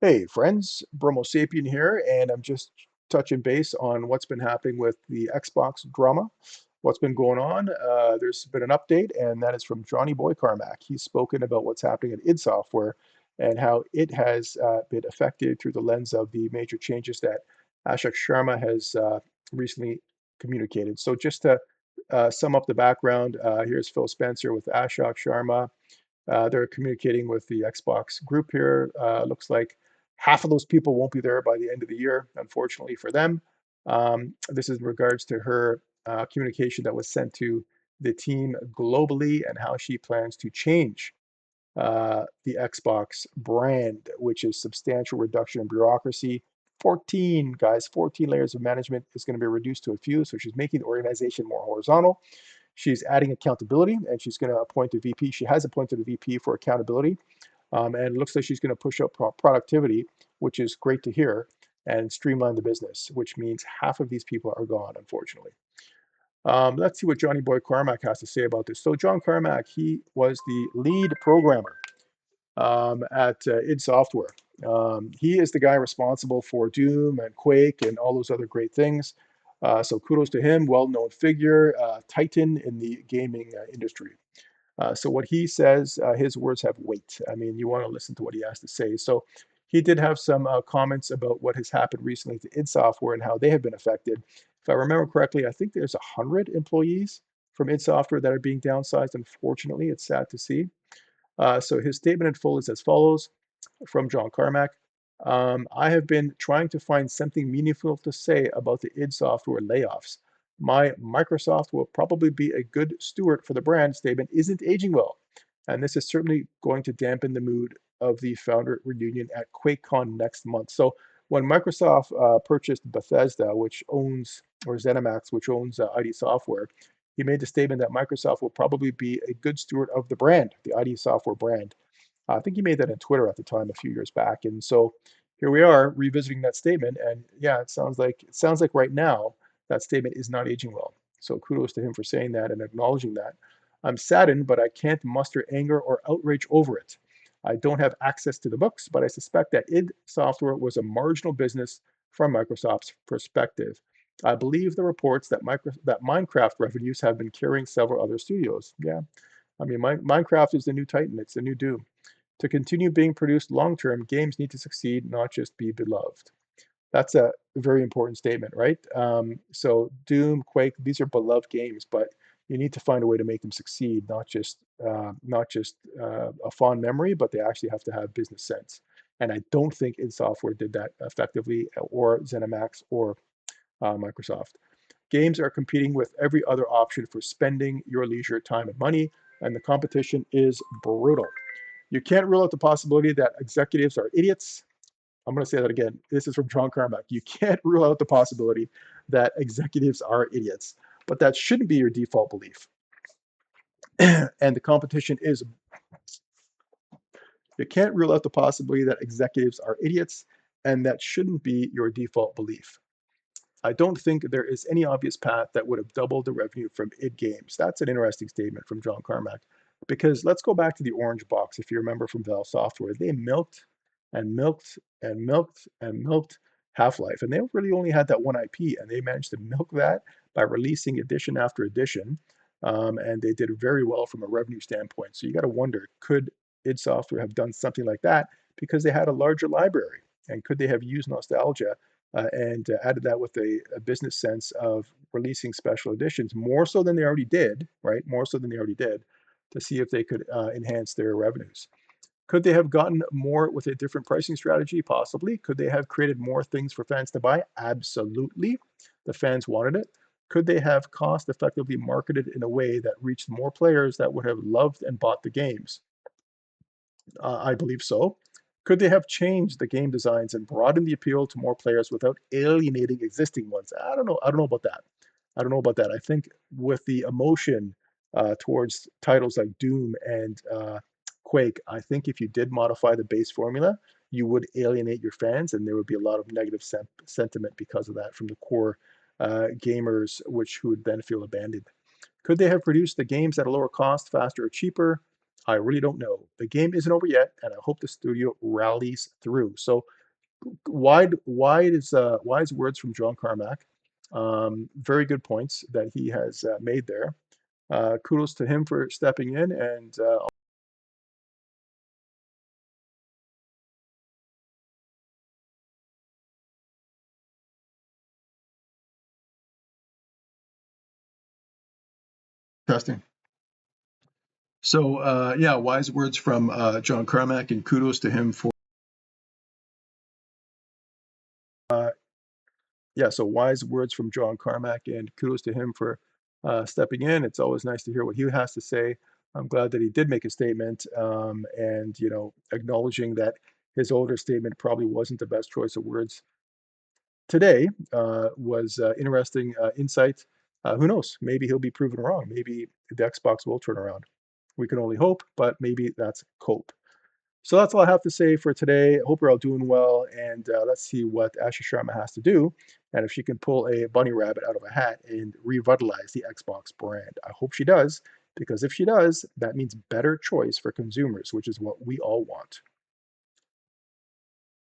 Hey friends, Bromo Sapien here, and I'm just touching base on what's been happening with the Xbox drama, what's been going on. There's been an update, and that is from Johnny Boy Carmack. He's spoken about what's happening at id Software and how it has been affected through the lens of the major changes that Ashok Sharma has recently communicated. So just to sum up the background, here's Phil Spencer with Ashok Sharma. They're communicating with the Xbox group here. Looks like half of those people won't be there by the end of the year, unfortunately for them. This is in regards to her communication that was sent to the team globally and how she plans to change the Xbox brand, which is substantial reduction in bureaucracy. 14, guys, 14 layers of management is going to be reduced to a few. So she's making the organization more horizontal. She's adding accountability, and she's going to appoint a VP. She has appointed a VP for accountability, and it looks like she's going to push up productivity, which is great to hear, and streamline the business, which means half of these people are gone, unfortunately. Let's see what Johnny Boy Carmack has to say about this. So John Carmack, he was the lead programmer at id Software. He is the guy responsible for Doom and Quake and all those other great things. So kudos to him, well-known figure, titan in the gaming industry. So what he says, his words have weight. I mean, you want to listen to what he has to say. So he did have some comments about what has happened recently to id Software and how they have been affected. If I remember correctly, I think there's 100 employees from id Software that are being downsized. Unfortunately, it's sad to see. So his statement in full is as follows from John Carmack. I have been trying to find something meaningful to say about the id Software layoffs. My Microsoft will probably be a good steward for the brand statement isn't aging well. And this is certainly going to dampen the mood of the founder reunion at QuakeCon next month. So when Microsoft purchased Bethesda, which owns, or ZeniMax, which owns ID Software, he made the statement that Microsoft will probably be a good steward of the brand, the ID Software brand. I think he made that on Twitter at the time a few years back, and so here we are revisiting that statement. And yeah, it sounds like right now that statement is not aging well. So kudos to him for saying that and acknowledging that. I'm saddened, but I can't muster anger or outrage over it. I don't have access to the books, but I suspect that id Software was a marginal business from Microsoft's perspective. I believe the reports that Minecraft revenues have been carrying several other studios. Yeah, I mean, Minecraft is the new Titan. It's the new Doom. To continue being produced long term, games need to succeed, not just be beloved. That's a very important statement, right? So Doom, Quake, these are beloved games, but you need to find a way to make them succeed, not just a fond memory, but they actually have to have business sense. And I don't think id Software did that effectively, or ZeniMax, or Microsoft. Games are competing with every other option for spending your leisure, time, and money, and the competition is brutal. You can't rule out the possibility that executives are idiots. I'm going to say that again. This is from John Carmack. You can't rule out the possibility that executives are idiots, but that shouldn't be your default belief. And the competition is, you can't rule out the possibility that executives are idiots, and that shouldn't be your default belief. I don't think there is any obvious path that would have doubled the revenue from id Games. That's an interesting statement from John Carmack. Because let's go back to the orange box. If you remember from Valve Software, they milked and milked and milked and milked Half-Life. And they really only had that one IP, and they managed to milk that by releasing edition after edition. And they did very well from a revenue standpoint. So you got to wonder, could id Software have done something like that because they had a larger library? And could they have used nostalgia and added that with a business sense of releasing special editions more so than they already did, right? More so than they already did, to see if they could enhance their revenues. Could they have gotten more with a different pricing strategy? Possibly. Could they have created more things for fans to buy? Absolutely. The fans wanted it. Could they have cost effectively marketed in a way that reached more players that would have loved and bought the games? I believe so. Could they have changed the game designs and broadened the appeal to more players without alienating existing ones? I don't know. I don't know about that. I don't know about that. I think with the emotion towards titles like Doom and Quake, I think if you did modify the base formula, you would alienate your fans, and there would be a lot of negative sentiment because of that from the core gamers, which who would then feel abandoned. Could they have produced the games at a lower cost, faster, or cheaper? I really don't know. The game isn't over yet, and I hope the studio rallies through. So wise words from John Carmack. Very good points that he has made there. Kudos to him for stepping in and testing. So yeah, wise words from John Carmack, and kudos to him for uh, yeah. So wise words from John Carmack, and kudos to him for stepping in. It's always nice to hear what he has to say. I'm glad that he did make a statement, and acknowledging that his older statement probably wasn't the best choice of words today was interesting insight. Who knows? Maybe he'll be proven wrong. Maybe the Xbox will turn around. We can only hope, but maybe that's cope. So that's all I have to say for today. I hope you're all doing well, and let's see what Ashley Sharma has to do, and if she can pull a bunny rabbit out of a hat and revitalize the Xbox brand. I hope she does, because if she does, that means better choice for consumers, which is what we all want.